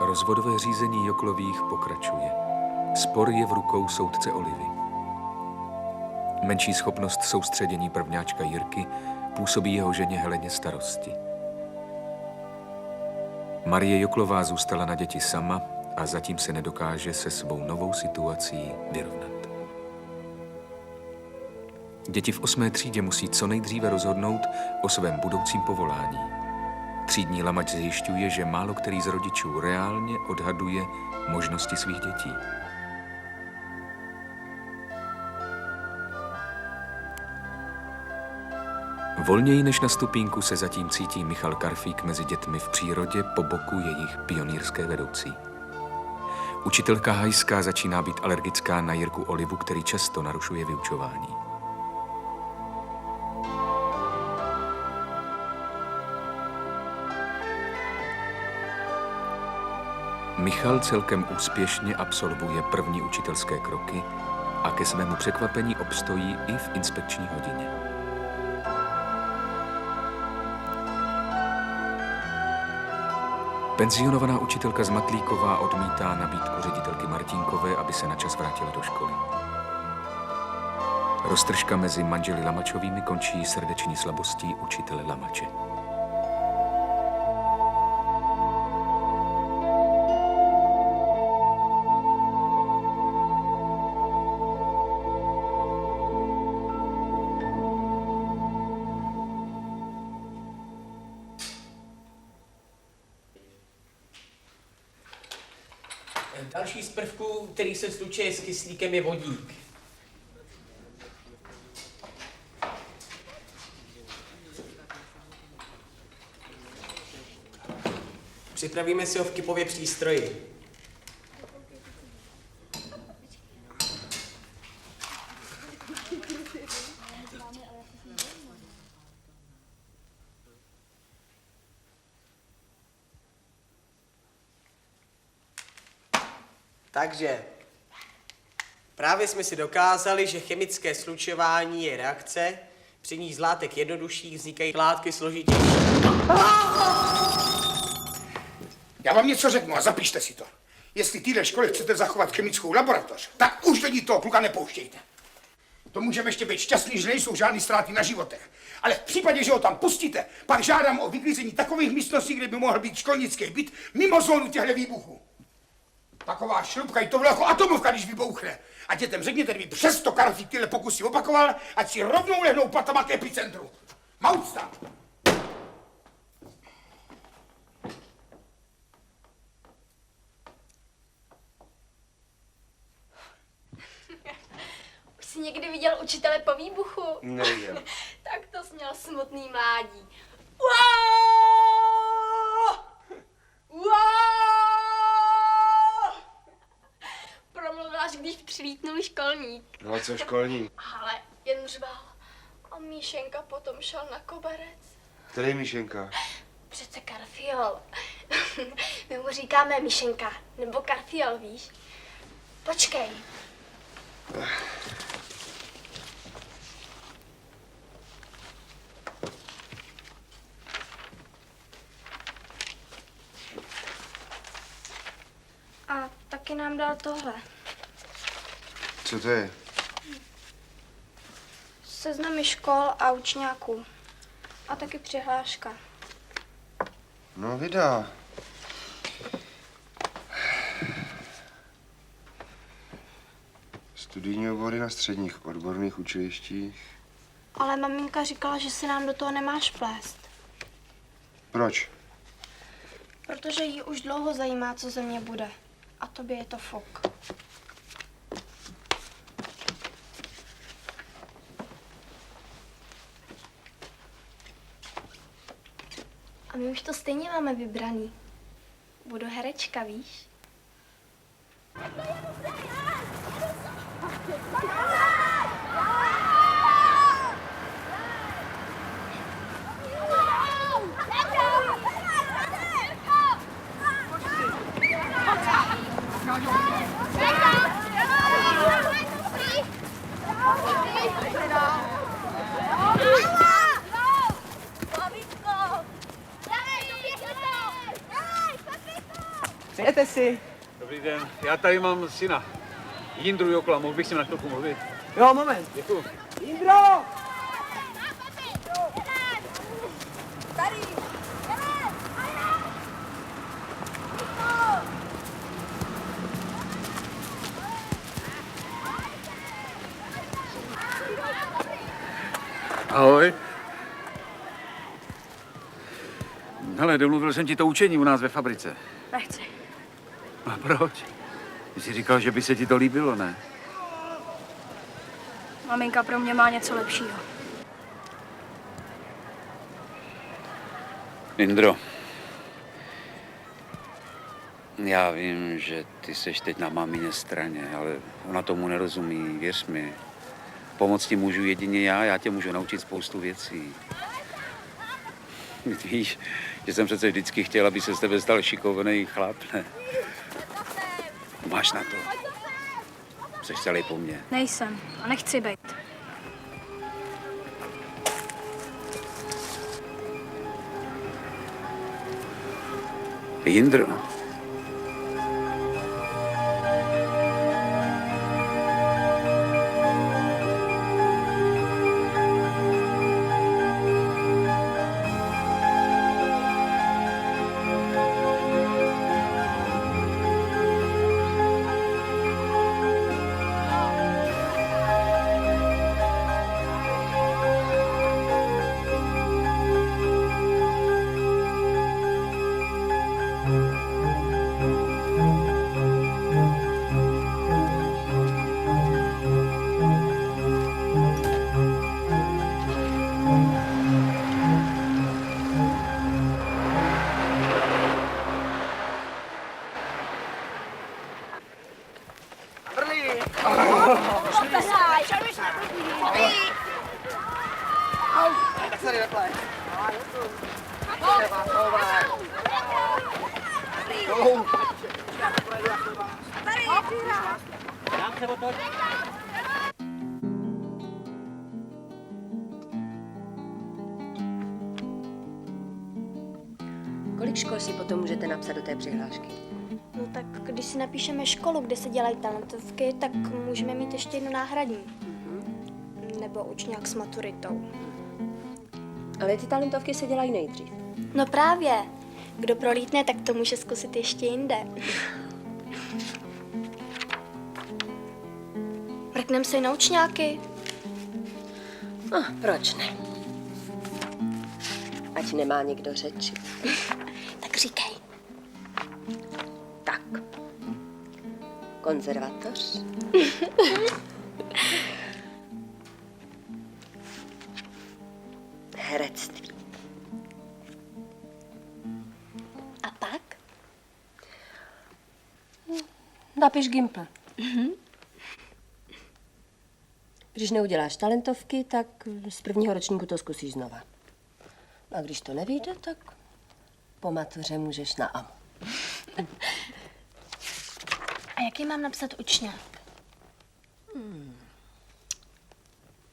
Rozvodové řízení Joklových pokračuje. Spor je v rukou soudce Olivy. Menší schopnost soustředění prvňáčka Jirky působí jeho ženě Heleně starosti. Marie Joklová zůstala na děti sama a zatím se nedokáže se svou novou situací vyrovnat. Děti v 8. třídě musí co nejdříve rozhodnout o svém budoucím povolání. Třídní lamač zjišťuje, že málo který z rodičů reálně odhaduje možnosti svých dětí. Volněji než na stupínku se zatím cítí Michal Karfík mezi dětmi v přírodě po boku jejich pionýrské vedoucí. Učitelka Hajská začíná být alergická na Jirku Olivu, který často narušuje vyučování. Michal celkem úspěšně absolvuje první učitelské kroky a ke svému překvapení obstojí i v inspekční hodině. Penzionovaná učitelka Zmatlíková odmítá nabídku ředitelky Martinkové, aby se načas vrátila do školy. Roztržka mezi manželi Lamačovými končí srdeční slabostí učitele Lamače. Další z prvků, který se slučuje s kyslíkem, je vodík. Připravíme si ho v Kypově přístroji. Takže právě jsme si dokázali, že chemické slučování je reakce, při ní z látek jednodušších vznikají látky složitější. Já vám něco řeknu a zapište si to. Jestli téhle školy chcete zachovat chemickou laboratoř, tak už do ní toho kluka nepouštějte. To můžeme ještě být šťastný, že nejsou žádný ztráty na životech. Ale v případě, že ho tam pustíte, pak žádám o vyklízení takových místností, kde by mohl být školnický byt mimo zónu těchto výbuchů. Taková šrubka i tohle jako atomovka, když vybouchne. A dětem řekněte, kdyby přesto Karfík tyhle pokusy opakoval, ať si rovnou lehnou patama k epicentru. Mauc tam! Už jsi někdy viděl učitele po výbuchu? Neviděl. Tak to jsi měl smutný mládí. Promluvil, až když přilítnul školník. No a co školní? Ale jen řval. A Míšenka potom šel na koberec. Který Míšenka? Přece Karfiol. My mu říkáme Míšenka, nebo Karfiol, víš? Počkej. A taky nám dal tohle. Co to je? Seznamy škol a učňáků. A taky přihláška. No vydá. Studijní obory na středních odborných učilištích. Ale maminka říkala, že se nám do toho nemáš plést. Proč? Protože jí už dlouho zajímá, co ze mě bude. A tobě je to fuk. A my už to stejně máme vybraný. Budu herečka, víš? Přejete si? Dobrý den, já tady mám syna. Jindru Jokla, mohl bych s ním na chvilku mluvit? Jo, moment. Děkuju. Jindro! Ahoj. Hele, domluvil jsem ti to učení u nás ve fabrice. Nechci. A proč? Ty jsi říkal, že by se ti to líbilo, ne? Maminka pro mě má něco lepšího. Indro, já vím, že ty seš teď na mamině straně, ale ona tomu nerozumí, věř mi. Pomoct ti můžu jedině já tě můžu naučit spoustu věcí. Víš, že jsem přece vždycky chtěl, aby se z tebe stal šikovný chlap, ne? Máš na to. Jsi celý po mně. Nejsem a nechci být. Jindro. Tak se tady nepleš. Kolik škol si potom můžete napsat do té přihlášky? No tak když si napíšeme školu, kde se dělají talentovky, tak můžeme mít ještě jednu náhradní. Nebo učňák s maturitou. Ale ty talentovky se dělají nejdřív. No právě. Kdo prolítne, tak to může zkusit ještě jinde. Mrknem se i na učňáky. No, proč ne? Ať nemá někdo řeči. Tak říkej. Tak. Konzervatoř. Herectví. A pak? Napiš Gimpl. Když neuděláš talentovky, tak z prvního ročníku to zkusíš znova. A když to nevyjde, tak po matuře můžeš na AMU. A jaký mám napsat učňák?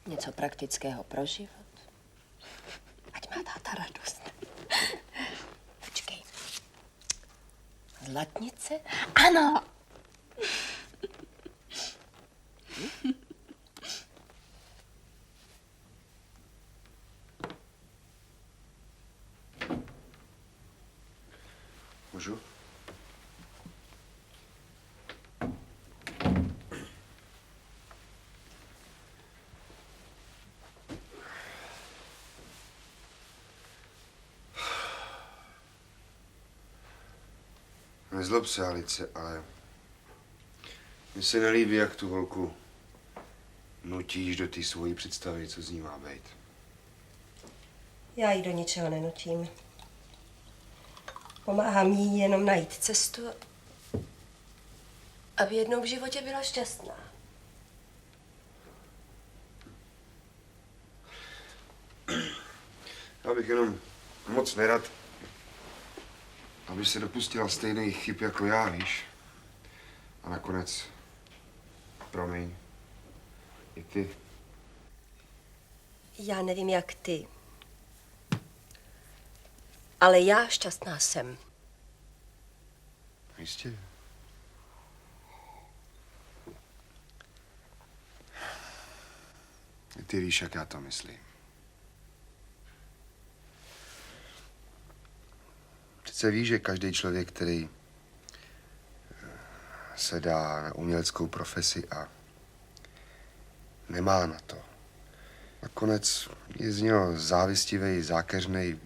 Něco praktického pro život. Ať má táta radost. Počkej. Zlatnice? Ano. Můžu? Nezlob se, Alice, ale mně se nelíbí, jak tu holku nutíš do té svojí představy, co z ní má být. Já ji do ničeho nenutím. Pomáhám jí jenom najít cestu, aby jednou v životě byla šťastná. Já bych jenom moc nerad, aby se dopustila stejných chyb jako já, víš? A nakonec, promiň, i ty. Já nevím, jak ty, ale já šťastná jsem. Jistě. Ty víš, jak já to myslím. Přece víš, že každý člověk, který se dá na uměleckou profesi a nemá na to, nakonec je z něho závistivý, zákeřnej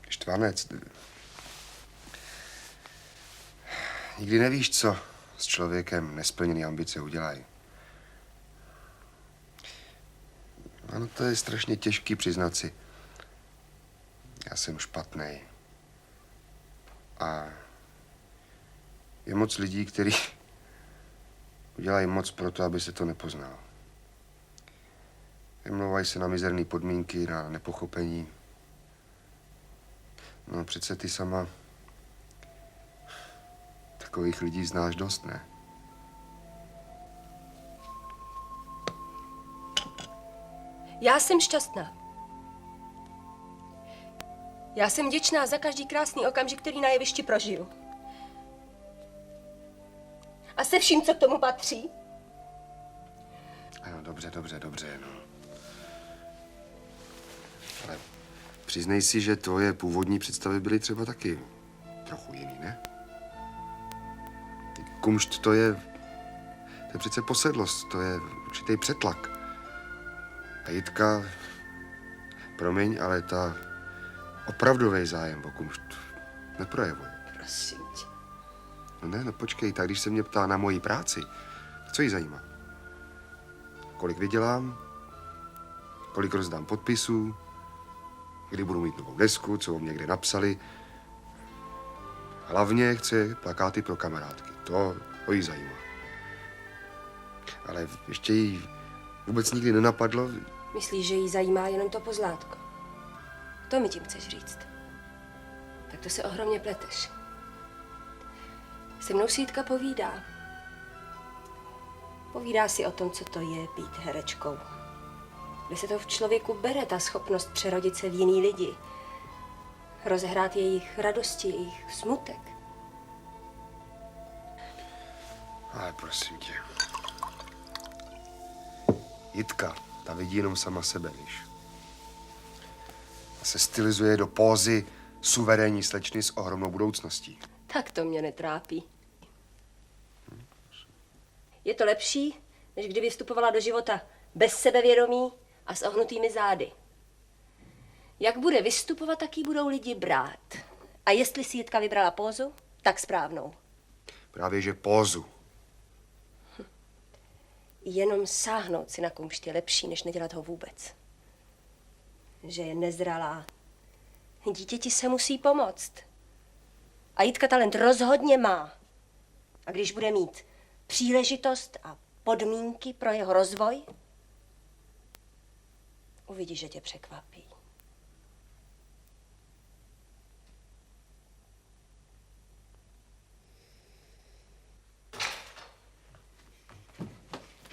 štvanec. Nikdy nevíš, co s člověkem nesplněný ambice udělají. Ano, to je strašně těžký přiznat si. Já jsem špatnej. A je moc lidí, kteří udělají moc pro to, aby se to nepoznalo. Vymlouvají se na mizerné podmínky, na nepochopení. No přece ty sama takových lidí znáš dost, ne? Já jsem šťastná. Já jsem vděčná za každý krásný okamžik, který na jevišti prožiju. A se vším, co k tomu patří. Ano, dobře, no. Ale přiznej si, že tvoje původní představy byly třeba taky trochu jiný, ne? Kumšt to je přece posedlost, to je určitý přetlak. A Jitka, promiň, ale ta opravdový zájem o kumšt neprojevuje. Prosím tě. No počkej, tak když se mě ptá na moji práci, co jí zajímá? Kolik vydělám, kolik rozdám podpisů, kdy budu mít novou desku, co o mě někde napsali. Hlavně chce plakáty pro kamarádky, to jí zajímá. Ale ještě jí vůbec nikdy nenapadlo. Myslíš, že jí zajímá jenom to pozlátko? To mi tím chceš říct. Tak to se ohromně pleteš. Se mnou si Jitka povídá. Povídá si o tom, co to je být herečkou. Kde se to v člověku bere, ta schopnost přerodit se v jiný lidi. Rozehrát jejich radosti, jejich smutek. Ale prosím tě. Jitka, ta vidí jenom sama sebe, víš. A se stylizuje do pózy suverénní slečny s ohromnou budoucností. Tak to mě netrápí. Je to lepší, než kdy vystupovala do života bez sebevědomí a s ohnutými zády. Jak bude vystupovat, tak ji budou lidi brát. A jestli si Jitka vybrala pózu, tak správnou. Právě že pózu. Jenom sáhnout si na kumšt je lepší, než nedělat ho vůbec. Že je nezralá. Dítěti se musí pomoct. A Jitka talent rozhodně má. A když bude mít příležitost a podmínky pro jeho rozvoj, uvidíš, že tě překvapí.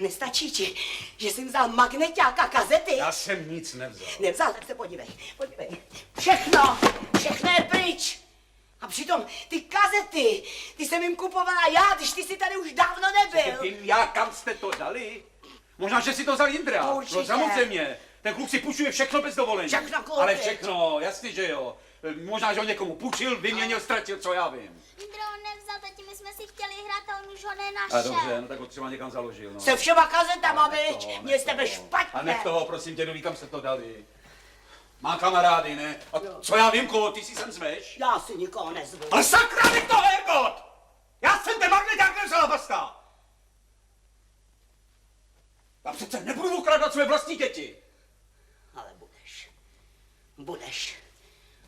Nestačí ti, že jsi vzal magneťák a kazety? Já jsem nic nevzal. Nevzal, tak se podívej. Všechno je pryč. A přitom ty kazety, ty jsem jim kupovala já, když ty jsi tady už dávno nebyl. Vím já, kam jste to dali? Možná, že si to vzal Jindra. Určitě. No samozřejmě. Ten kluk si půjčuje všechno bez dovolení. Všechno, kluky. Ale všechno, jasně, že jo. Možná, že ho někomu půjčil, vyměnil, ztratil, co já vím. Jindra ho nevzal, tati, my jsme si chtěli hrát a on už ho nenašel. A dobře, no tak ho třeba někam založil. No. Se všema kazetama, viď? Mě z tebe špatně. A nech toho, prosím tě, Duví, kam se to dali. Má kamarády, ne? A co já vím, koho ty si sem zveš? Já si nikoho nezvu. Ale sakra, nech to, Hergot! Já jsem ten magneťák nevzal, basta! Já přece nebudu okrádat své vlastní děti. Ale budeš.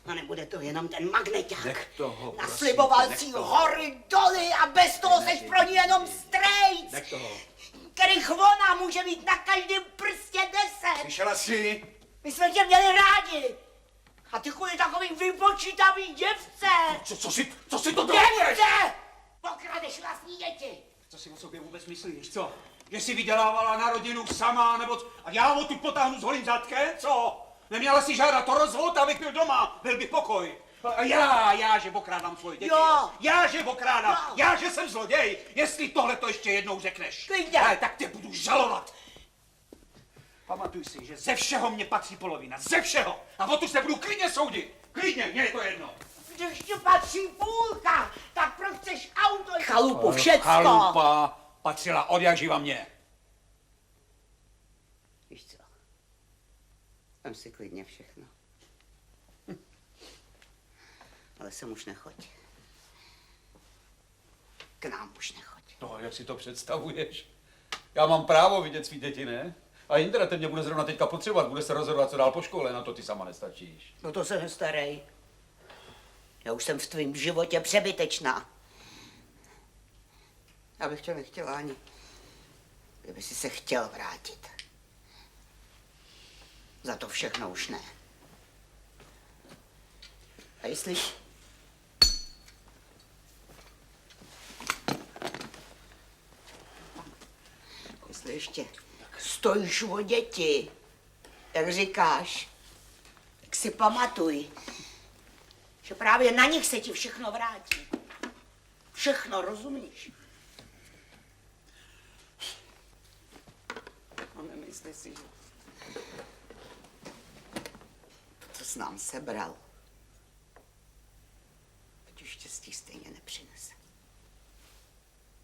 A nebude to jenom ten magneťák. Nech toho, prosím. Nasliboval si hory, doly a bez toho seš pro ní jenom strejc. Nech toho. Kterých ona může mít na každém prstě 10. Slyšela jsi? My jsme tě měli rádi. A ty kvůli takový vypočítavý děvce. Co si to dovoluješ? Děvce! Pokradeš vlastní děti. Co si o sobě vůbec myslíš, co? Že jsi vydělávala na rodinu sama, nebo a já ho tu potáhnu s holým zadkem, co? Neměla si žádat o rozvod, abych byl doma, byl bych pokoj. A já, že okrádám svoje děti. Jo. Já, že okrádám. Jo. Já, že jsem zloděj. Jestli tohle to ještě jednou řekneš. Klidně. Ale tak tě budu žalovat. Pamatuj si, že ze všeho mě patří polovina. Ze všeho. A o tu se budu klidně soudit. Klidně, mně je to jedno. Když ti patří půlka, tak proč chceš auto, chalupu, všecko? Chalupa patřila od jak živa mě. Víš co? Vem si klidně všechno. Ale sem už nechoď. K nám už nechoď. No, jak si to představuješ? Já mám právo vidět svý děti, ne? A Indra, ten mě bude zrovna teďka potřebovat, bude se rozhodovat, co dál po škole, na to ty sama nestačíš. No to se nestarej. Já už jsem v tvém životě přebytečná. Já bych tě nechtěla ani, kdyby si se chtěl vrátit. Za to všechno už ne. A jestli... Jestli ještě stojíš o děti, jak říkáš, tak si pamatuj, že právě na nich se ti všechno vrátí. Všechno, rozumíš? A nemyslí si, že to, co jsi nám sebral, ať už štěstí stejně nepřinese.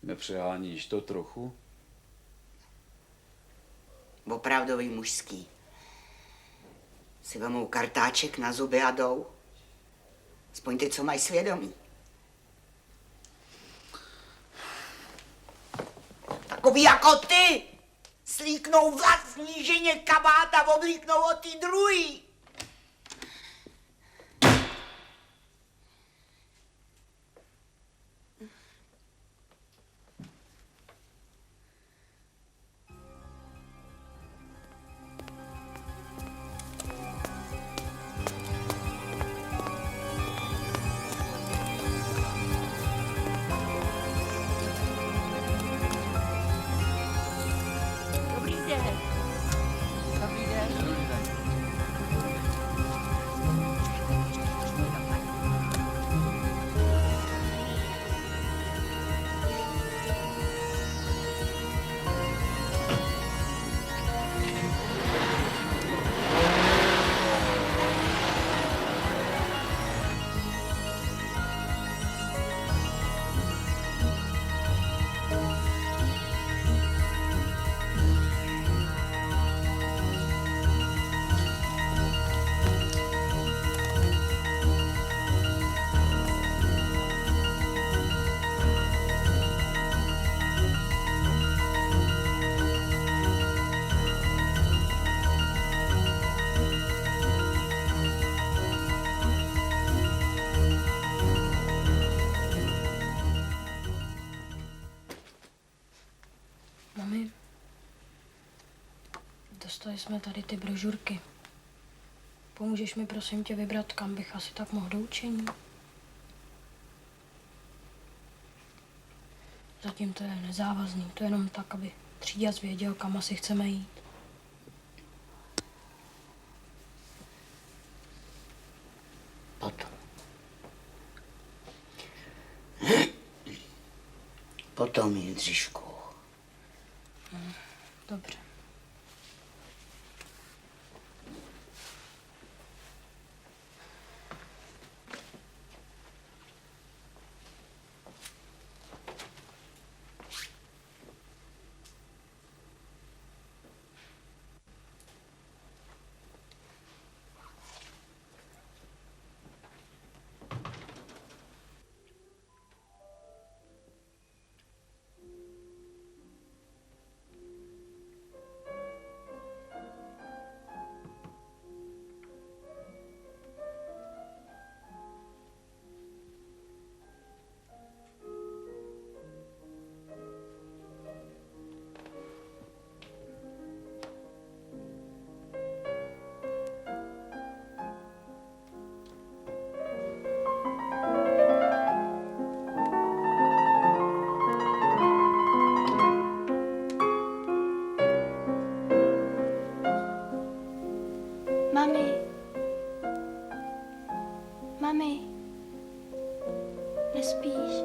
Nepřeháníš to trochu? Opravdový mužský. Si vemou kartáček na zuby a jdou. Aspoň ty, co mají svědomí. Takový jako ty slíknou vlastní ženě kabát a oblíknou od ty druhý. Dobrý den. Dobrý den. Mami, dostali jsme tady ty brožurky. Pomůžeš mi prosím tě vybrat, kam bych asi tak mohl do učení? Zatím to je nezávazný, to je jenom tak, aby tříděc věděl, kam asi chceme jít. Potom. Potom, Jindřišku. Dobře. Mami. Mami. Nespíš?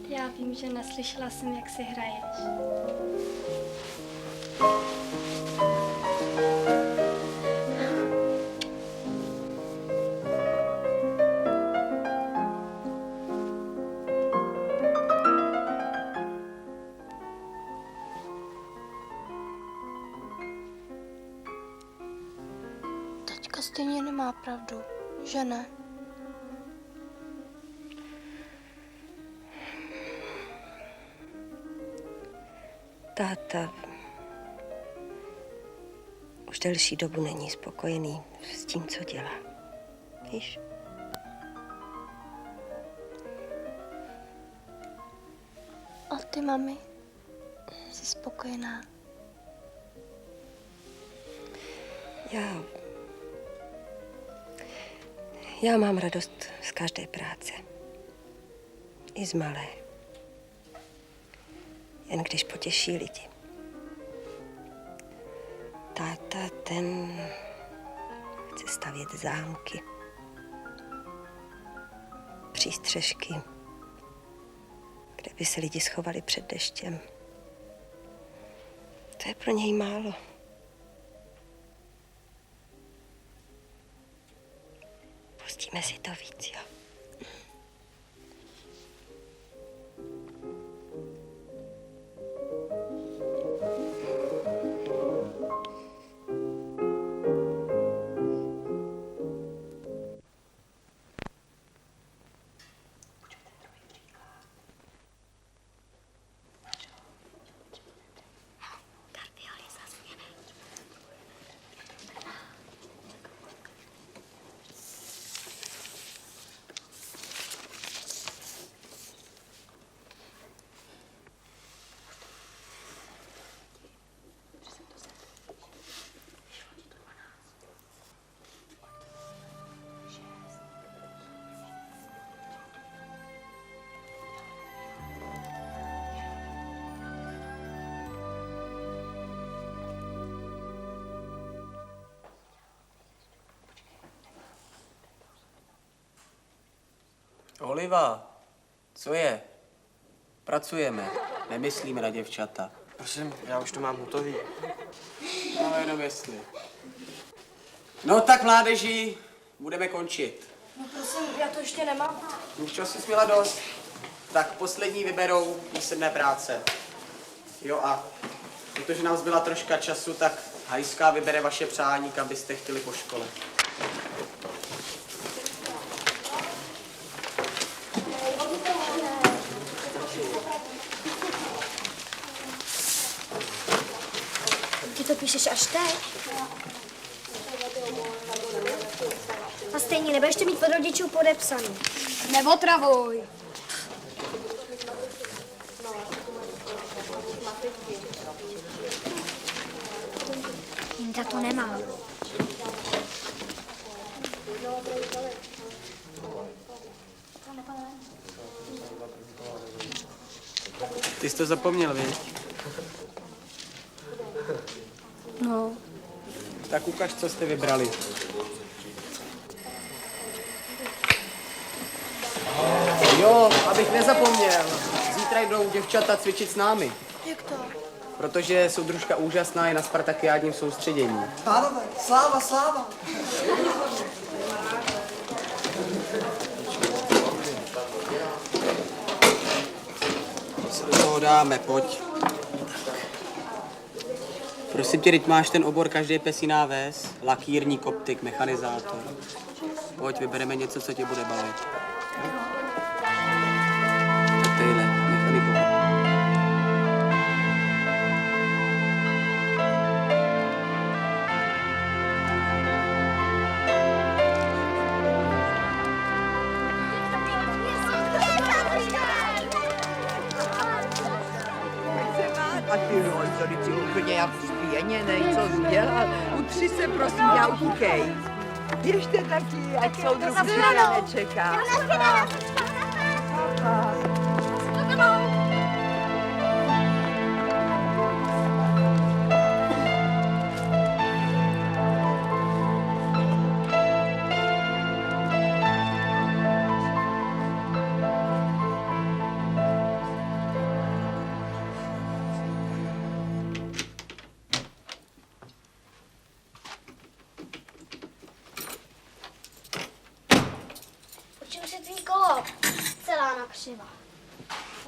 Já vím, že neslyšela jsem, jak si hraješ. Taťka stejně nemá pravdu, že ne? Táta už delší dobu není spokojený s tím, co dělá. Víš? A ty, mami, jsi spokojená? Já mám radost z každé práce. I z malé. Jen když potěší lidi. Táta, ten chce stavět zámky, přístřešky, kde by se lidi schovali před deštěm. To je pro něj málo. Pustíme si to víc, jo? Oliva, co je? Pracujeme, nemyslíme na děvčata. Prosím, já už to mám hotový. No jenom jestli. No tak mládeži, budeme končit. No prosím, já to ještě nemám. Už času jsi měla dost. Tak poslední vyberou písemné práce. Jo a protože nám zbyla troška času, tak Hajská vybere vaše přání, kam byste chtěli po škole. Ty to píšeš až teď? A stejně nebudeš to mít od rodičů podepsaný. Neotravuj. Jinda to nemá. Ty jsi to zapomněl, viď? No. Tak ukaž, co jste vybrali. Jo, abych nezapomněl. Zítra jdou děvčata cvičit s námi. Jak to? Protože soudružka úžasná je na spartakiádním soustředění. Pánové, sláva, sláva! Se do toho dáme, pojď. Prosím tě, teď máš ten obor každý pes jiná ves, lakírník, optik, mechanizátor. Pojď, vybereme něco, co tě bude bavit. Tak tadyhle, mechaniku. A ty hojzolici úplně jak spěněnej, co jsi dělal? Utři se prosím a utíkej. Běžte taky, ať soudruh včera nečeká. pana Křiva.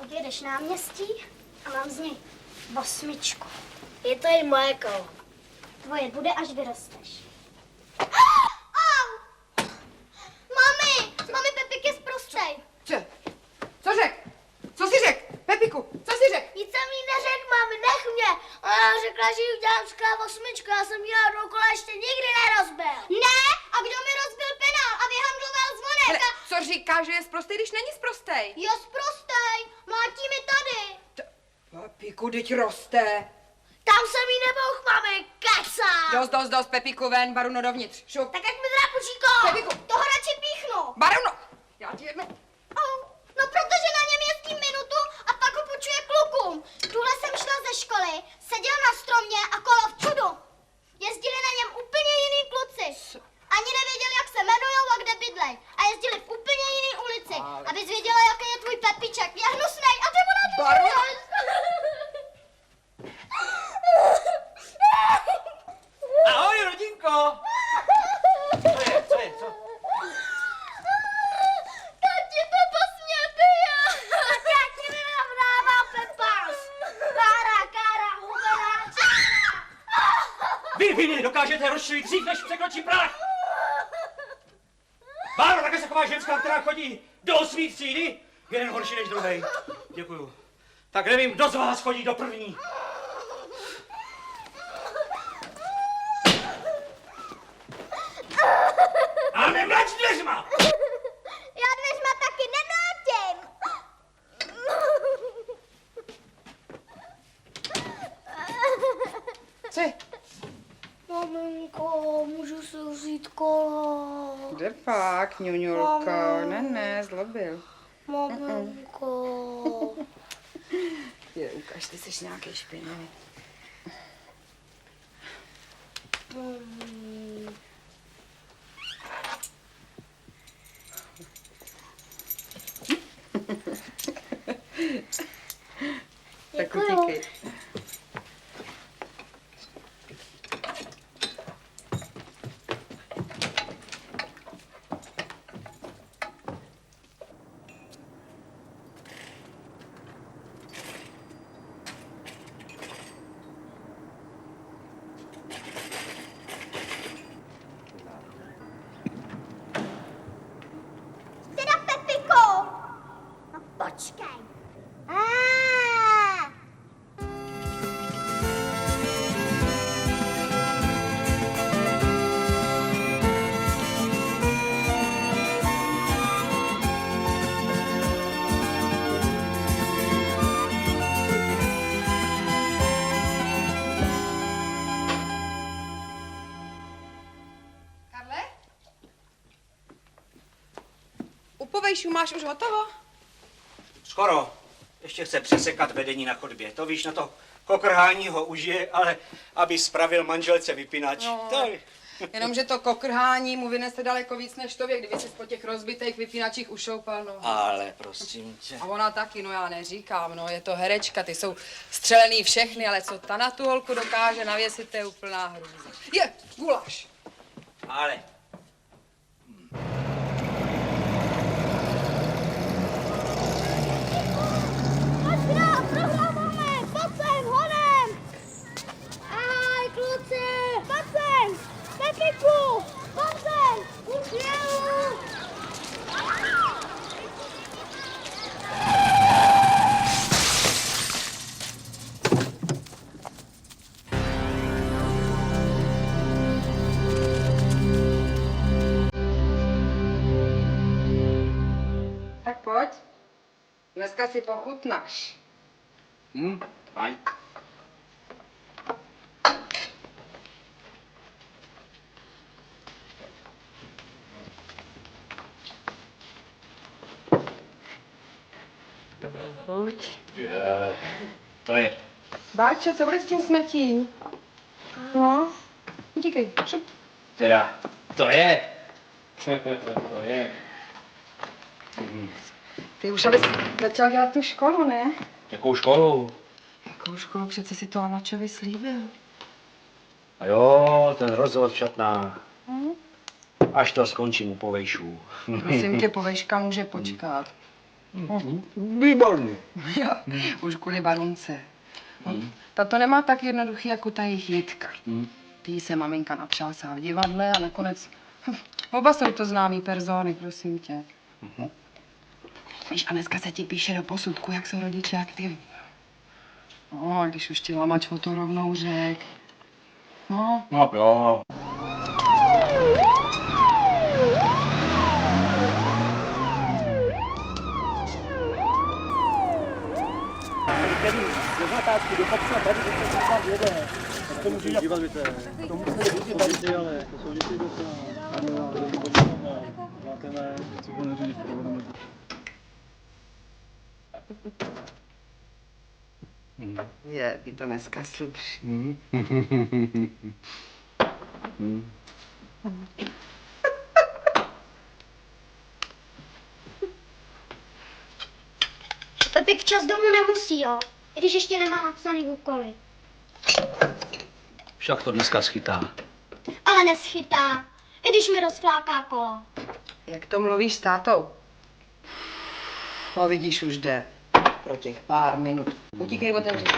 Odjedeš náměstí a mám z něj 8. Je to i moje kolo. Tvoje bude, až vyrosteš. Au! Mami, Pepik je sprostej. Co řek? Co jsi řek? Pepiku, co jsi řek? Nic jsem jí neřekl, mami, nech mě. Ona řekla, že jí udělám skvělou 8, já jsem jí dokola ještě nikdy nerozbil. Ne, a kdo mi rozbil penál a vyhandloval zvonek? Hele, co říká, že je sprostej, když není sprostej? Je sprostej, mlátí mi tady. Pepiku, teď roste. Tam jsem jí nebouch, mami, keca. Dost, Pepiku, ven, Baruno dovnitř. Šup. Tak jak mi drápučíko, Pepiku. toho radši píchnu. Baruno, já ti jedno. No protože na něm jezdím minutu a pak ho půjčuje klukům. Tuhle jsem šla ze školy, seděl na stromě a kolo v čudu. Jezdili na něm úplně jiný kluci. Ani nevěděli, jak se jmenujou a kde bydlej. A jezdili v úplně jiný ulici. Abys věděla, jaký je tvůj Pepiček. Je hnusnej a ty mu na to říkáš. Ahoj, rodinko! Co je? Tati, Pepa mě bije. Já ti nenavrávám, Pepas. Kára, hubená čára. Vy mě dokážete rozčelit dřív, než překročí prach! Báro, takhle se chová ženská, která chodí do 8. třídy? Jeden horší než druhej. Děkuju. Tak nevím, kdo z vás chodí do 1. A nemlač dveřma! Já dveřma taky nemlátím. Co je? Maminko, můžu si vzít kolo. Kde pak, ňuňulko? Mamo. Ne, zlobil. Maminko. Ukaž, ty jsi nějaký špinavý. Tak utíkej. Teda Pepiko. No počkej. Karle? U povejšů máš už hotovo? Skoro. Ještě chce přesekat vedení na chodbě. To víš, na to kokrhání ho užije, ale aby spravil manželce vypínač. No. To... Jenomže to kokrhání mu vynese daleko víc než tobě, kdyby si po těch rozbitých vypínačích ušoupal nohu. Ale prosím tě. A ona taky, no já neříkám, no je to herečka, ty jsou střelený všechny, ale co ta na tu holku dokáže navěsit, to je úplná hrůza. Je, guláš. Ale... Prohráváme, pojď sem, honem! Ahoj, kluci, pojď sem! Pepiku, pojď sem! Už jedu! Tak pojď, dneska si pochutnáš. Fajn. Pojď. To je. Bárčo, co bude s tím smetím? No, díky, šup. Teda, to je. To je. Ty už abys začal dělat tu školu, ne? Jakou školu? Jakou školu? Přece si to Anačovi slíbil. A jo, ten rozhovor v šatnách. Až to skončím u povejšů. Prosím tě, povejška může počkat. Výborný. Jo, už kvůli barunce. Tato nemá tak jednoduchý jako ta jejich Jitka. Tý se maminka natřásá v divadle a nakonec... Oba jsou to známý persony, prosím tě. Víš, a dneska se ti píše do posudku, jak jsou rodiče aktivní. No, když už ti lamač o to rovnou řek. No. No jo. Je, ty to dneska sluší. Pepik včas domů nemusí, jo? I když ještě nemá napsaný úkoly. Však to dneska schytá. Ale neschytá, i když mi rozfláká kolo. Jak to mluvíš s tátou? No vidíš, už jde. Pro těch pár minut. Utíkej otevřít.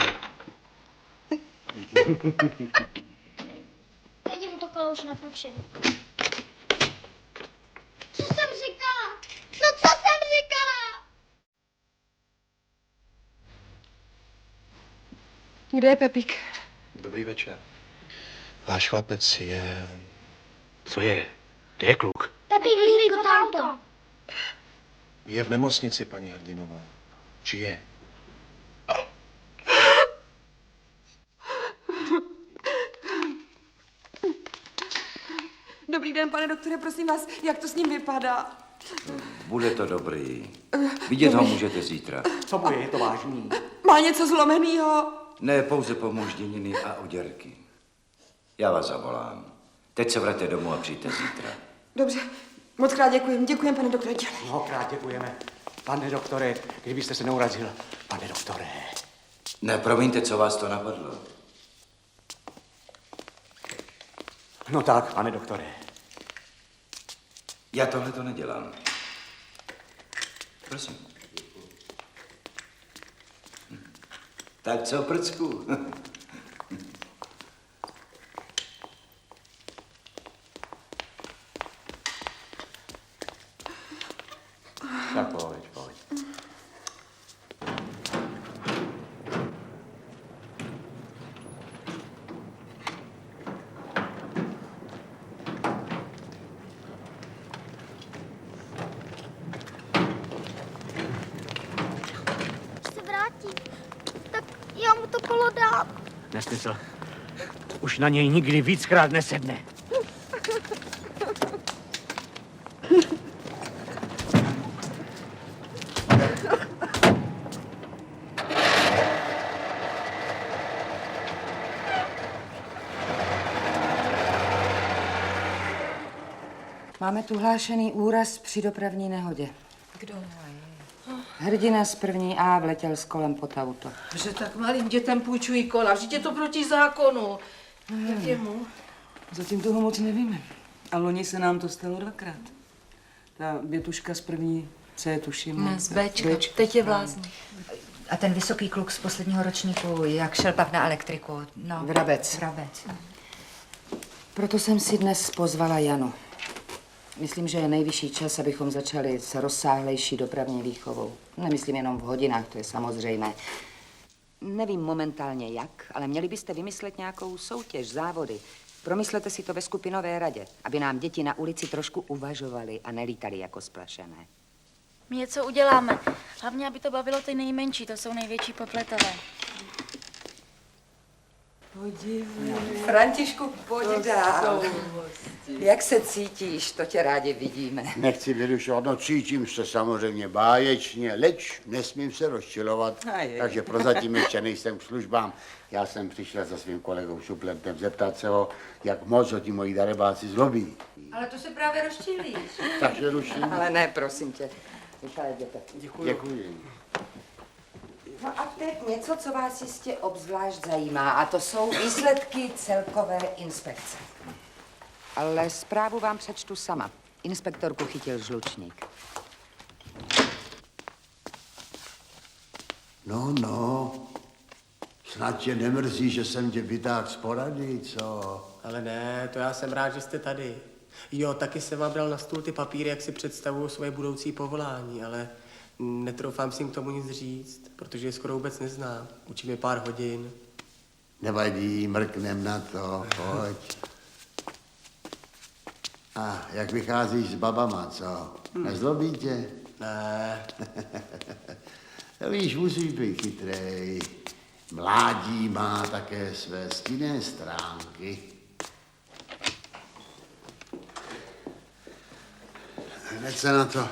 Teď mu to kolo už natočím. Co jsem říkala? No co jsem říkala? Kde je Pepík? Dobrý večer. Váš chlapec je... Co je? Kde je kluk? Pepík lílí to auto. Je v nemocnici, paní Hrdinová. Či je? Dobrý den, pane doktore, prosím vás, jak to s ním vypadá? Bude to dobrý. Vidět ho můžete zítra. Co mu je to vážný? Má něco zlomenýho? Ne, pouze pomožděniny a oděrky. Já vás zavolám. Teď se vraťte domů a přijďte zítra. Dobře, moc krát děkujem. Děkujem, pane doktore, dělej. Mnohokrát děkujeme. Pane doktore, kdybyste se neurazil. Pane doktore. Ne, promiňte, co vás to napadlo. No tak, pane doktore. Já tohle to nedělám. Prosím. Tak co, prcku? Tak pojď, pojď. Až se vrátí, tak já mu to kolo dám. Nesmysl. Už na něj nikdy víckrát nesedne. Máme tu hlášený úraz při dopravní nehodě. Kdo? Hrdina z první A vletěl s kolem pod auto. Že tak malým dětem půjčují kola, vždyť je to proti zákonu. Jak je mu? Zatím toho moc nevíme. A loni se nám to stalo dvakrát. Ta větuška z první C, tuším. Ne, z Bčka. Teď je v Lázních. A ten vysoký kluk z posledního ročníku, jak šel pak na elektriku? No. Vrabec. Vrabec. Proto jsem si dnes pozvala Janu. Myslím, že je nejvyšší čas, abychom začali s rozsáhlejší dopravní výchovou. Nemyslím jenom v hodinách, to je samozřejmé. Nevím momentálně jak, ale měli byste vymyslet nějakou soutěž, závody. Promyslete si to ve skupinové radě, aby nám děti na ulici trošku uvažovaly a nelítali jako splašené. My něco uděláme. Hlavně, aby to bavilo ty nejmenší, to jsou největší popletové. Podívej. Františku, pojď dál. Jak se cítíš, to tě rádi vidíme. Nechci vyrušovat, no cítím se samozřejmě báječně, leč nesmím se rozčilovat, takže prozatím ještě nejsem k službám. Já jsem přišel za svým kolegou Šuplentem zeptat se ho, jak moc ho ti moji darebáci zlobí. Ale to se právě rozčilíš. Takže ruším. Ale ne, prosím tě. Michale, jděte. Děkuji. No a teď něco, co vás jistě obzvlášť zajímá, a to jsou výsledky celkové inspekce. Ale zprávu vám přečtu sama. Inspektorku chytil žlučník. No, snad tě nemrzí, že jsem tě vytáhl z porady, co? Ale ne, to já jsem rád, že jste tady. Jo, taky jsem vám dal na stůl ty papíry, jak si představuju svoje budoucí povolání, ale netroufám si jim k tomu nic říct, protože je skoro vůbec neznám. Učím je pár hodin. Nevadí, mrknem na to, pojď. A jak vycházíš s babama, co? Nezlobí tě? Ne. Víš, musíš být chytrej. Mládí má také své stinné stránky. Hned se na to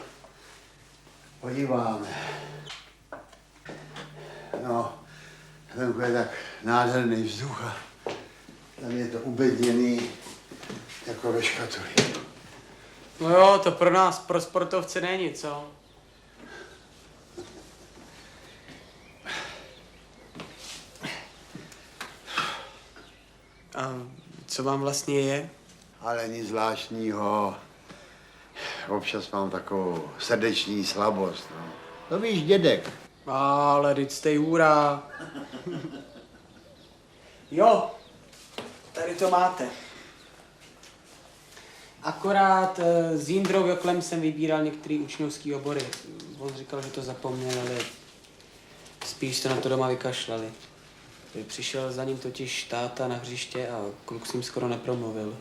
podíváme. No, venku je tak nádherný vzduch a tam je to ubedněný jako ve škatuli. No jo, to pro nás, pro sportovce není, co? A co vám vlastně je? Ale nic zvláštního. Občas mám takovou srdeční slabost. No. To víš, dědek. Ale teď jste hůra. Jo, tady to máte. Akorát s Jindrou Joklem jsem vybíral některé učňovské obory. On říkal, že to zapomněl, ale spíš se na to doma vykašlali. Přišel za ním totiž táta na hřiště a kluk s ním skoro nepromluvil.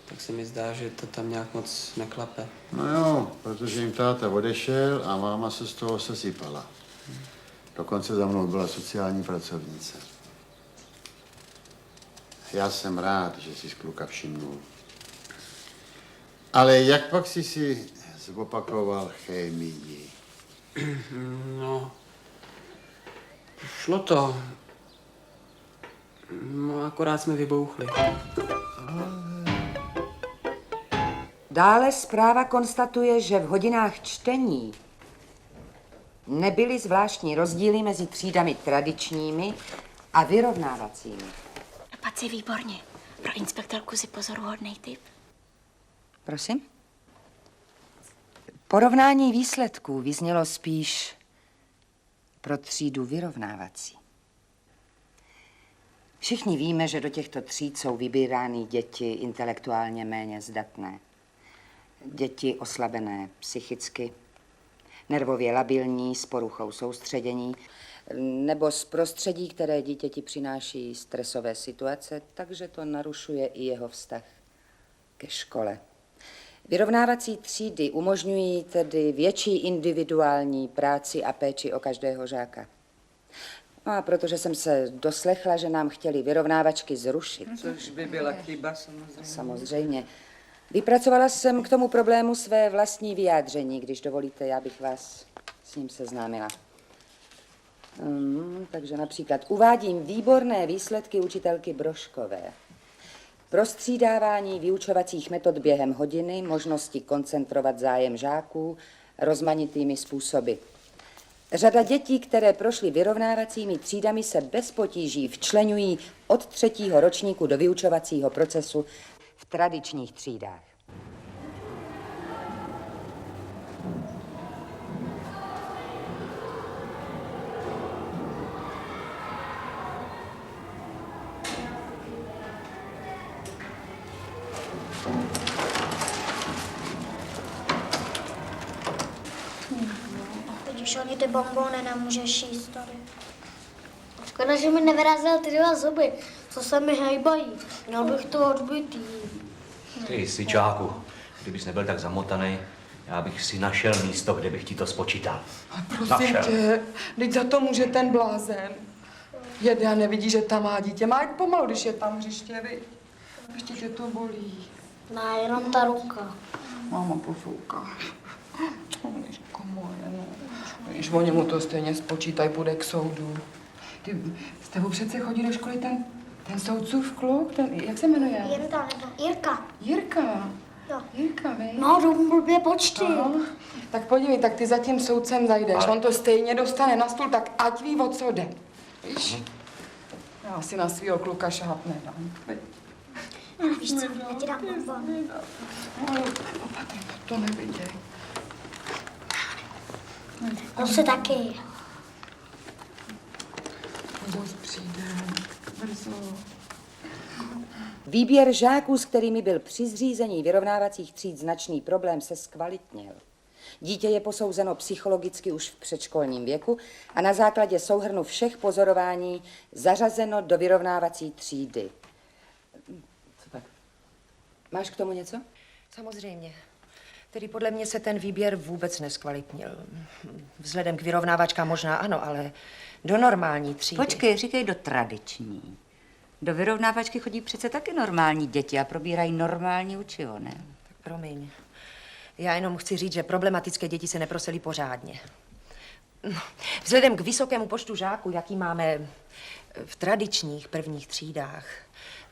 Tak se mi zdá, že to tam nějak moc neklape. No jo, protože jim táta odešel a máma se z toho sesypala. Dokonce za mnou byla sociální pracovnice. Já jsem rád, že jsi z kluka všimnul. Ale jak pak jsi si zopakoval chemii? No, šlo to. No, akorát jsme vybouchli. Dále zpráva konstatuje, že v hodinách čtení nebyly zvláštní rozdíly mezi třídami tradičními a vyrovnávacími. Paci, výborně. Pro inspektorku si pozoruhodný typ. Prosím? Porovnání výsledků vyznělo spíš pro třídu vyrovnávací. Všichni víme, že do těchto tříd jsou vybírány děti intelektuálně méně zdatné. Děti oslabené psychicky, nervově labilní, s poruchou soustředění, nebo z prostředí, které dítěti přináší stresové situace, takže to narušuje i jeho vztah ke škole. Vyrovnávací třídy umožňují tedy větší individuální práci a péči o každého žáka. No a protože jsem se doslechla, že nám chtěli vyrovnávačky zrušit. Což by byla chyba, samozřejmě. Samozřejmě. Vypracovala jsem k tomu problému své vlastní vyjádření, když dovolíte, já bych vás s ním seznámila. Takže například uvádím výborné výsledky učitelky Broškové. Prostřídávání vyučovacích metod během hodiny, možnosti koncentrovat zájem žáků rozmanitými způsoby. Řada dětí, které prošly vyrovnávacími třídami, se bez potíží včleňují od 3. ročníku do vyučovacího procesu v tradičních třídách. Teď už ani ty bonbony nemůžeš jíst tady. Škoda, že mi nevyrazil ty 2 zuby, co se mi hejbají. Měl bych to odbytý. Ty, syčáku, kdybys nebyl tak zamotaný, já bych si našel místo, kde bych ti to spočítal. A prosím tě, teď za to může ten blázen. Jedna nevidí, že tam má dítě. Má jak pomalu, když je tam hřiště, viď? Ještě tě to bolí. Ne, jenom ta ruka. Máma pofouká. Ježiško moje, no. Když oni mu to stejně spočítaj, půjde k soudu. Ty, s tebou přece chodí do školy ten soudcův kluk, ten, jak se jmenuje? Jirka nebo Jirka. Jirka. Jo. Jirka, vej. No, jdu blbě počty. Aha. Tak podívej, tak ty za tím soudcem zajdeš. On to stejně dostane na stůl, tak ať ví, o co jde. Víš? Já si na svýho kluka šát nedám. Víš co, já ti dám bonbon. Opatrně, to neviděj. On se taky. Výběr žáků, s kterými byl při zřízení vyrovnávacích tříd značný problém, se zkvalitnil. Dítě je posouzeno psychologicky už v předškolním věku a na základě souhrnu všech pozorování zařazeno do vyrovnávací třídy. Co tak? Máš k tomu něco? Samozřejmě. Tedy podle mě se ten výběr vůbec neskvalitnil. Vzhledem k vyrovnávačkám možná ano, ale do normální třídy. Počkej, říkej do tradiční. Do vyrovnávačky chodí přece taky normální děti a probírají normální učivo, ne? Tak promiň. Já jenom chci říct, že problematické děti se neprosily pořádně. Vzhledem k vysokému počtu žáků, jaký máme v tradičních prvních třídách,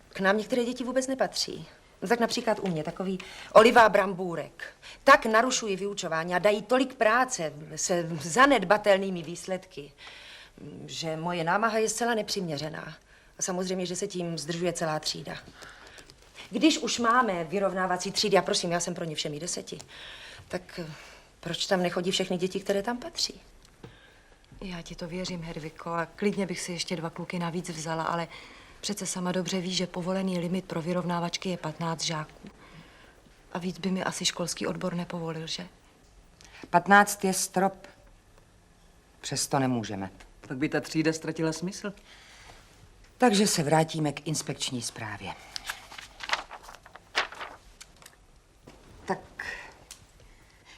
k nám některé děti vůbec nepatří. Tak například u mě takový Oliva Brambůrek. Tak narušují vyučování a dají tolik práce se zanedbatelnými výsledky, že moje námaha je zcela nepřiměřená. A samozřejmě, že se tím zdržuje celá třída. Když už máme vyrovnávací třídy, a prosím, já jsem pro ně všemi 10, tak proč tam nechodí všechny děti, které tam patří? Já ti to věřím, Herviko, a klidně bych si ještě 2 kluky navíc vzala, ale přece sama dobře víš, že povolený limit pro vyrovnávačky je 15 žáků. A víc by mi asi školský odbor nepovolil, že? 15 je strop. Přesto nemůžeme. Tak by ta třída ztratila smysl. Takže se vrátíme k inspekční zprávě. Tak,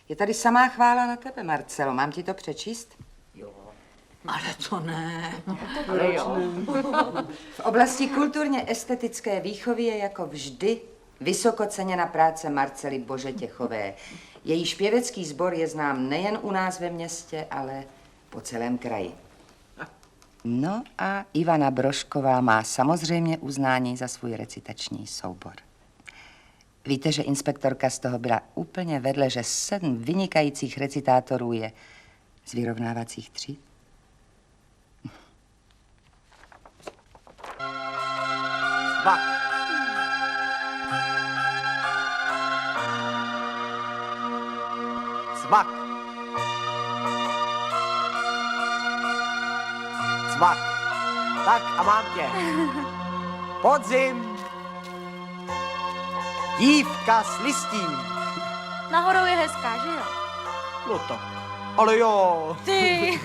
je tady samá chvála na tebe, Marcelo. Mám ti to přečíst? Ale to ne. Ale jo. V oblasti kulturně estetické výchovy je jako vždy vysoko ceněna práce Marcely Božetěchové. Její zpěvecký sbor je znám nejen u nás ve městě, ale po celém kraji. No a Ivana Brošková má samozřejmě uznání za svůj recitační soubor. Víte, že inspektorka z toho byla úplně vedle, že 7 vynikajících recitátorů je z vyrovnávacích tříd? Cvak. Cvak. Cvak. Tak a mám tě. Podzim. Dívka s listím. Nahoru je hezká, že jo? No tak, ale jo. Ty.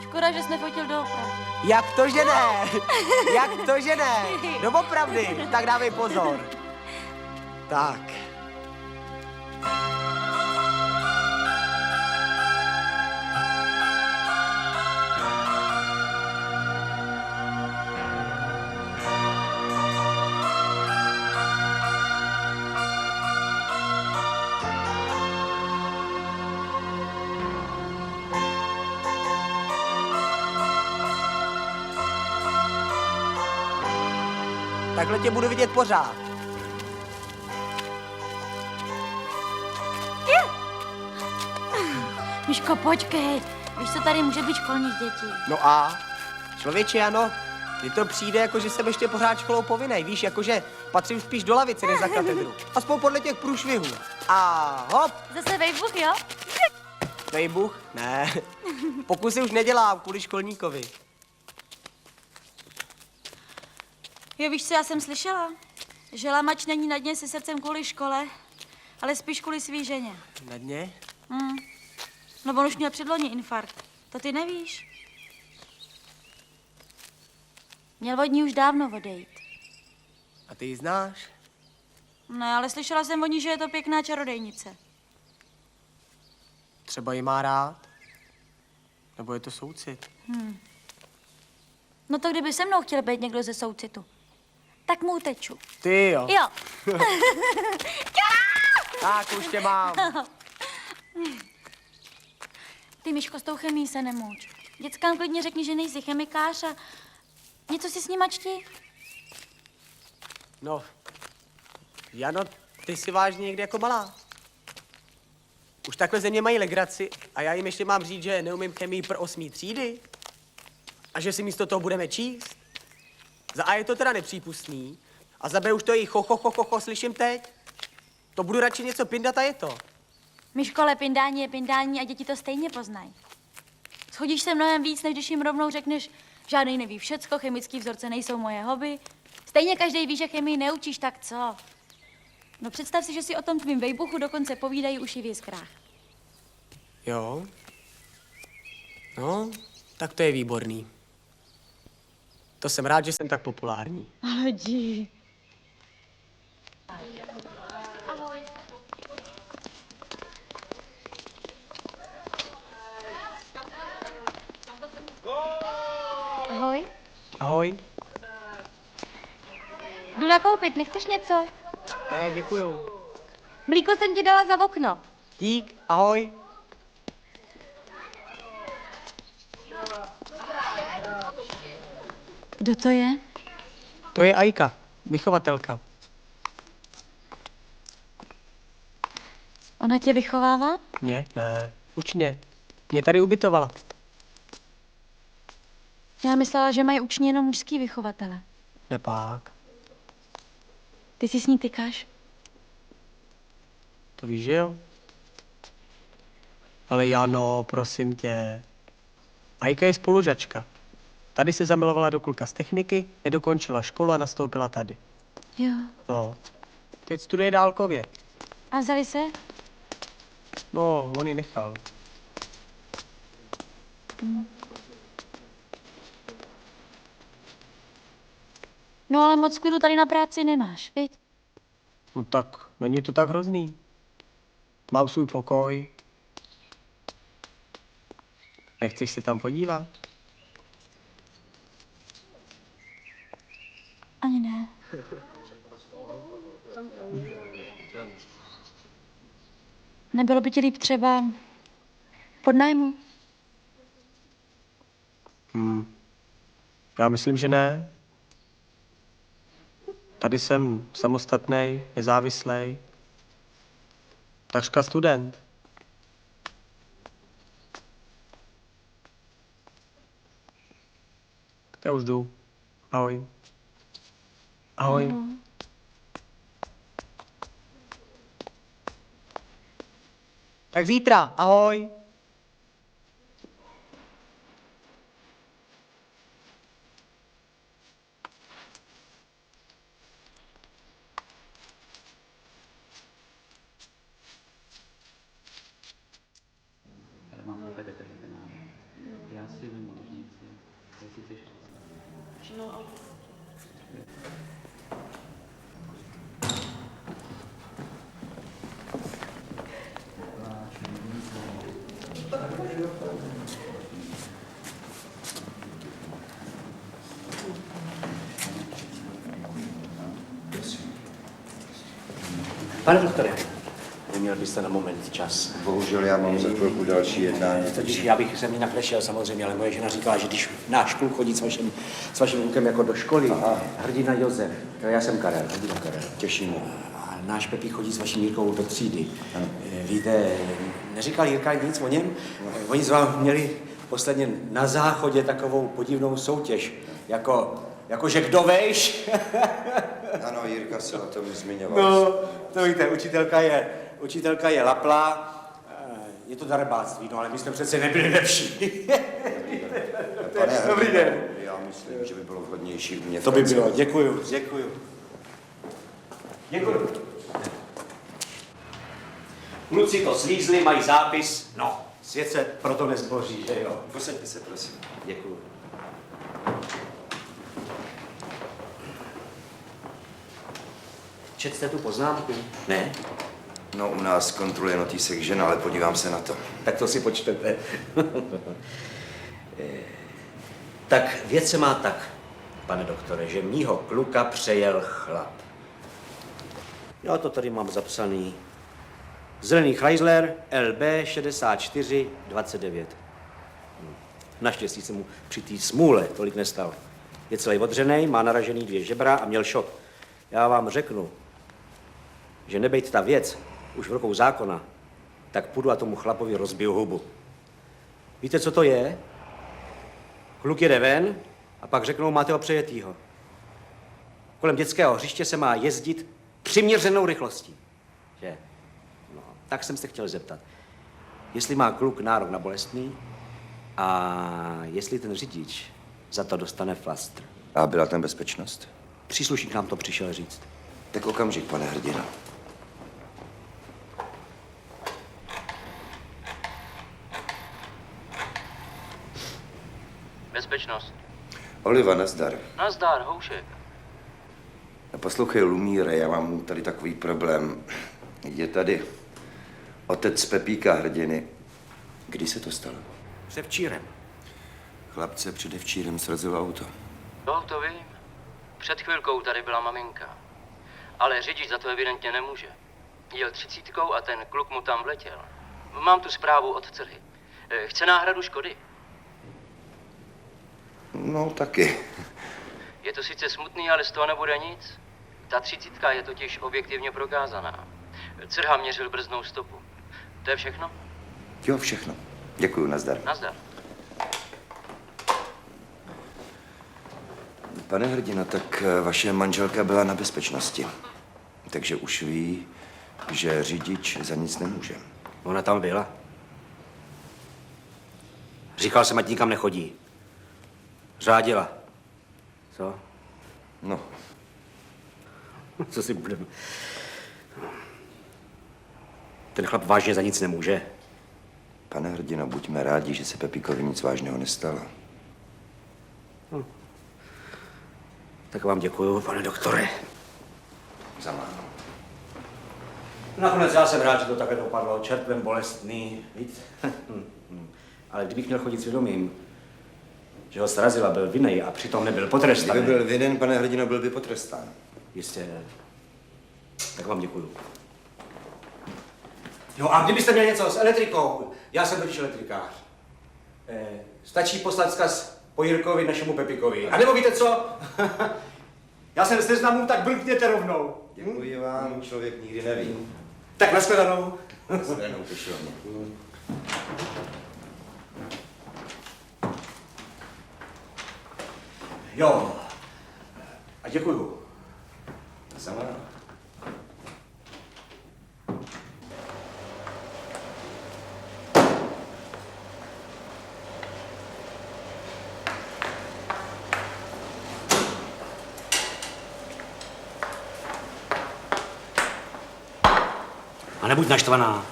Škoda, že jsi nefotil doopravdy. Jak to, že ne? Jak to, že ne? Doopravdy, tak dávej pozor. Tak. Takhle tě budu vidět pořád. Miško, počkej. Víš, co tady může být školních dětí? No a? Člověče, ano, mně to přijde, jako že jsem ještě pořád školou povinnej. Víš, jakože patřím spíš do lavice, než za katedru. Aspoň podle těch průšvihů. A hop. Zase vejbuch, jo? Vejbuch? Ne. Pokusy už nedělám kvůli školníkovi. Jo, víš co, já jsem slyšela, že Lamač není na dně se srdcem kvůli škole, ale spíš kvůli svý ženě. Na dně? No on už měl předloni infarkt. To ty nevíš? Měl od ní už dávno odejít. A ty ji znáš? Ne, ale slyšela jsem od ní, že je to pěkná čarodejnice. Třeba ji má rád? Nebo je to soucit? No to kdyby se mnou chtěl být někdo ze soucitu, tak mu uteču. Ty jo. Jo. Tak už tě mám. Ty, Miško, s tou chemií se nemůž. Dětskám klidně řekni, že nejsi chemikář a něco si s nima čti. No, Jano, ty jsi vážně někdy jako malá. Už takhle ze mě mají legraci a já jim ještě mám říct, že neumím chemii pro 8. třídy? A že si místo toho budeme číst? Za A je to teda nepřípustný a za B už to její cho, slyším teď. To budu radši něco pindat a je to. Miško, ale pindání je pindání a děti to stejně poznají. Schodíš se mnohem víc, než když jim rovnou řekneš, žádnej neví všecko, chemický vzorce nejsou moje hobby. Stejně každý ví, že chemii neučíš, tak co? No představ si, že si o tom tvým vejbuchu dokonce povídají uši v jiskrách. Jo? No, tak to je výborný. To jsem rád, že jsem tak populární. Ale dí. Ahoj. Ahoj. Ahoj. Jdu nakoupit, nechceš něco? Ne, děkuju. Mlíko jsem ti dala za okno. Dík, ahoj. Kdo to je? To je Ajka, vychovatelka. Ona tě vychovává? Ne, učně. Mě tady ubytovala. Já myslela, že mají učně jenom mužský vychovatele. Nepák. Ty si s ní tykáš? To víš, že jo? Ale Jano, prosím tě. Ajka je spolužačka. Tady se zamilovala do kluka z techniky, nedokončila školu a nastoupila tady. Jo. No. Teď studuje dálkově. A vzali se? No, on ji nechal. No ale moc klidu tady na práci nemáš, viď? No tak, není to tak hrozný. Mám svůj pokoj. Nechceš se tam podívat? Ani ne. Nebylo by ti líp třeba pod nájmu? Já myslím, že ne. Tady jsem samostatný, nezávislý. Takřka student. Já už jdu. Ahoj. Ahoj. Tak zítra, ahoj. Pane doktore, neměl byste na moment čas. Bohužel já mám za chvilku další jednání. Totiž já bych sem jinak nešel samozřejmě, ale moje žena říkala, že když náš kluk chodí s vaším klukem jako do školy, hrdina Josef, já jsem Karel, hrdina Karel. Těší mě. A náš Pepí chodí s vaším Jirkou do třídy. Víte, neříkal Jirka nic o něm? Oni s vámi měli posledně na záchodě takovou podivnou soutěž, jako že kdo vejš? Ano, Jirka se o tom zmiňoval. No, to víte, učitelka je Lapla, je to darebáctví, no ale my jsme přece nebyli lepší. Pane Dobrý den. Já myslím, že by bylo vhodnější u mě. To by bylo, děkuju. Kluci to slízli, mají zápis, no, svět se proto nezboří, že jo? Posaďte se, prosím. Děkuju. Četl jste tu poznámku? Ne? No, u nás kontroluje notýsek žena, ale podívám se na to. Tak to si počtete. Tak věc se má tak, pane doktore, že mýho kluka přejel chlap. Já to tady mám zapsaný. Zelený Chrysler LB 6429. Naštěstí se mu při té smůle tolik nestalo. Je celý odřenej, má naražený 2 žebra a měl šok. Já vám řeknu, že nebejt ta věc už v rukou zákona, tak půjdu a tomu chlapovi rozbiju hubu. Víte, co to je? Kluk jede ven a pak řeknou, máte ho přejetýho. Kolem dětského hřiště se má jezdit přiměřenou rychlostí. Že? No, tak jsem se chtěl zeptat, jestli má kluk nárok na bolestný a jestli ten řidič za to dostane flastr. A byla tam bezpečnost? Příslušník nám to přišel říct. Tak okamžik, pane hrdino. Bezpečnost. Oliva, nazdar. Nazdar, Houšek. Poslouchej, Lumíre, já mám tady takový problém. Je tady otec Pepíka Hrdiny. Kdy se to stalo? Předevčírem. Chlapce předevčírem srazilo auto. Jo, to vím. Před chvilkou tady byla maminka. Ale řidič za to evidentně nemůže. Jel 30 a ten kluk mu tam vletěl. Mám tu zprávu od dcery. Chce náhradu škody. No, taky. Je to sice smutný, ale z toho nebude nic. Ta 30 je totiž objektivně prokázaná. Dcerha měřil brzdnou stopu. To je všechno? Jo, všechno. Děkuju, nazdar. Nazdar. Pane hrdino, tak vaše manželka byla na bezpečnosti. Takže už ví, že řidič za nic nemůže. Ona tam byla. Říkal jsem, ať nikam nechodí. Řádila. Co? No. Co si budeme? Ten chlap vážně za nic nemůže. Pane hrdino, buďme rádi, že se Pepíkovi nic vážného nestalo. Tak vám děkuju, pane doktore. Za málo. Nakonec já jsem rád, že to takhle dopadlo. Čertvem bolestný, víc. Ale kdybych měl chodit svědomím, že ho srazila, byl vinnej a přitom nebyl potrestaný. Kdyby byl vinen, pane hrdino, byl by potrestán. Jistě. Tak vám děkuju. Jo, a kdybyste měli něco s elektrikou, já jsem totiž elektrikář. Stačí poslat vzkaz po Jirkovi našemu Pepikovi. A nebo víte co? Já jsem z seznamu, tak blbněte rovnou. Děkuji vám, člověk nikdy neví. Tak nashledanou. Nashledanou, Pišovně. Jo. A děkuju. Za málo. A nebuď naštvaná.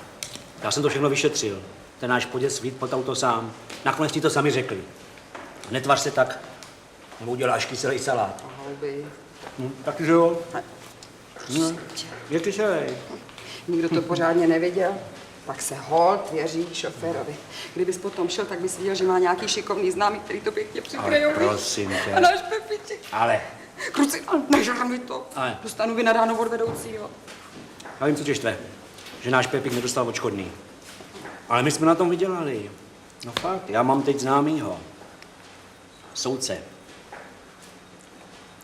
Já jsem to všechno vyšetřil. Ten náš poděc svít pod auto sám. Nakonec ti to sami řekli. Netvař se tak, nebo uděláš kyselý salát. Houby. Taky že jo? Je kyselý. Nikdo to pořádně neviděl. Tak se holt věří šoférovi. Kdybys potom šel, tak bys viděl, že má nějaký šikovný známý, který to pěkně přikrejou. Ale prosím tě. A náš Pepiček. Ale. Kruci, nežer mi to. Ale. Dostanu vynadáno od vedoucího. Já vím, co tě štve. Že náš Pepik nedostal odškodný. Ale my jsme na tom vydělali. No fakt, já mám teď známýho. Soudce.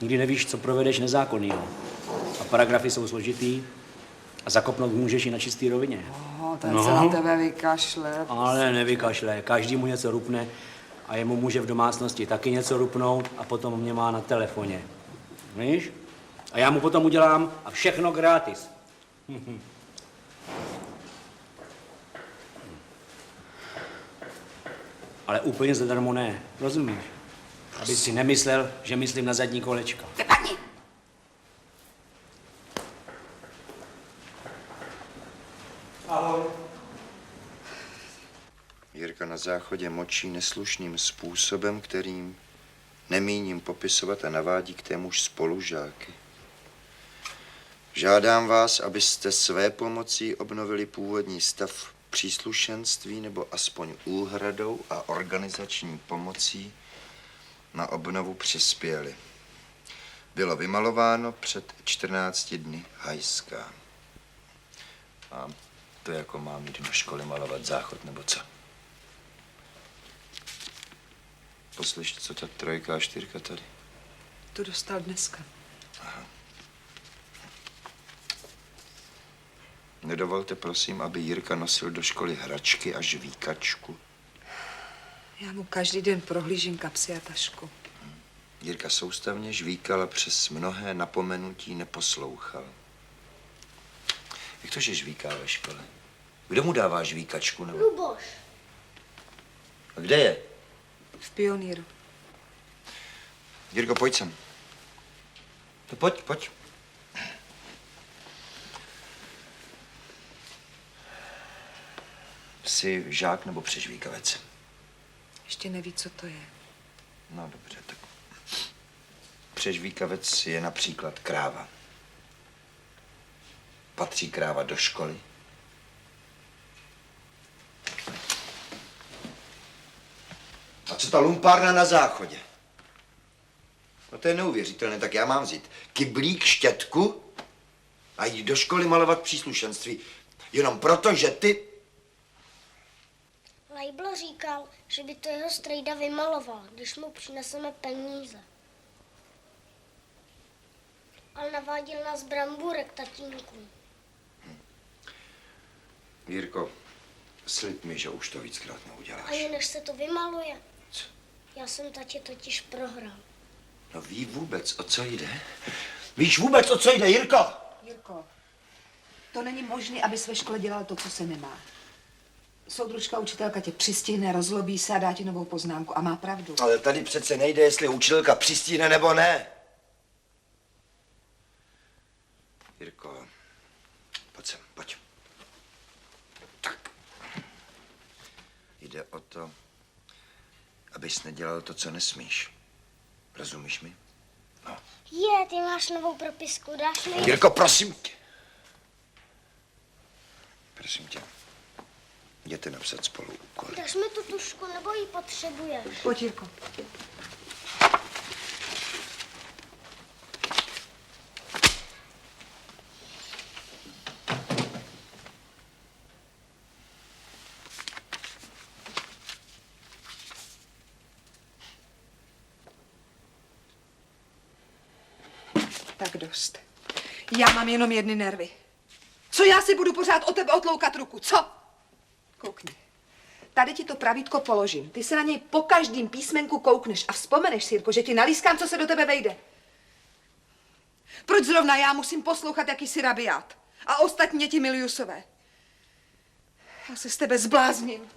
Nikdy nevíš, co provedeš nezákonnýho. A paragrafy jsou složitý a zakopnout můžeš i na čistý rovině. Ten se na tebe vykašle. Ale nevykašle. Každý mu něco rupne a jemu může v domácnosti taky něco rupnout a potom mě má na telefoně. Víš? A já mu potom udělám a všechno gratis. Ale úplně zadarmo ne, rozumíš? Aby si nemyslel, že myslím na zadní kolečko. Ahoj. Jirka na záchodě močí neslušným způsobem, kterým nemíním popisovat a navádí k témuž spolužáky. Žádám vás, abyste své pomocí obnovili původní stav příslušenství nebo aspoň úhradou a organizační pomocí na obnovu přispěli. Bylo vymalováno před 14 dny hajská. A to jako mám jít do školy malovat záchod, nebo co? Poslyš, co ta 3 a 4 tady? Tu dostal dneska. Aha. Nedovolte, prosím, aby Jirka nosil do školy hračky a žvíkačku. Já mu každý den prohlížím kapsy a tašku. Jirka soustavně žvíkal a přes mnohé napomenutí neposlouchal. Jak to, že žvíká ve škole? Kdo mu dává žvíkačku? Nebo... Luboš. A kde je? V Pionýru. Jirko, pojď sem. To pojď, pojď. Jsi žák nebo přežvíkavec? Ještě neví, co to je. No dobře, tak přežvíkavec je například kráva. Patří kráva do školy? A co ta lumpárna na záchodě? No to je neuvěřitelné, tak já mám vzít kyblík, štětku a jít do školy malovat příslušenství. Jenom proto, že ty... Lejbl říkal, že by to jeho strejda vymaloval, když mu přineseme peníze. Ale naváděl nás brambůrek, tatínku. Jirko, slib mi, že už to víckrát neuděláš. Ani než se to vymaluje. Já jsem tatě totiž prohrál. No ví vůbec, o co jde? Víš vůbec, o co jde, Jirko? Jirko, to není možné, abys ve škole dělal to, co se nemá. Soudružka učitelka tě přistihne, rozlobí se a dá ti novou poznámku. A má pravdu. Ale tady přece nejde, jestli učitelka přistihne nebo ne. Jirko, pojď sem, pojď. Tak. Jde o to, abys nedělal to, co nesmíš. Rozumíš mi? No. Ty máš novou propisku, dáš mi? Jirko, prosím tě. Prosím tě. Jděte napsat spolu úkoly. Dáš mi tu tušku, nebo ji potřebuješ? Pojď, Jirko. Tak dost. Já mám jenom jedny nervy. Co já si budu pořád o tebe otloukat ruku, co? Koukni. Tady ti to pravítko položím. Ty se na něj po každém písmenku koukneš a vzpomeneš si, Jirko, že ti nalískám, co se do tebe vejde. Proč zrovna já musím poslouchat jakýsi rabiát? A ostatní děti Miliusové. Já se z tebe zblázním.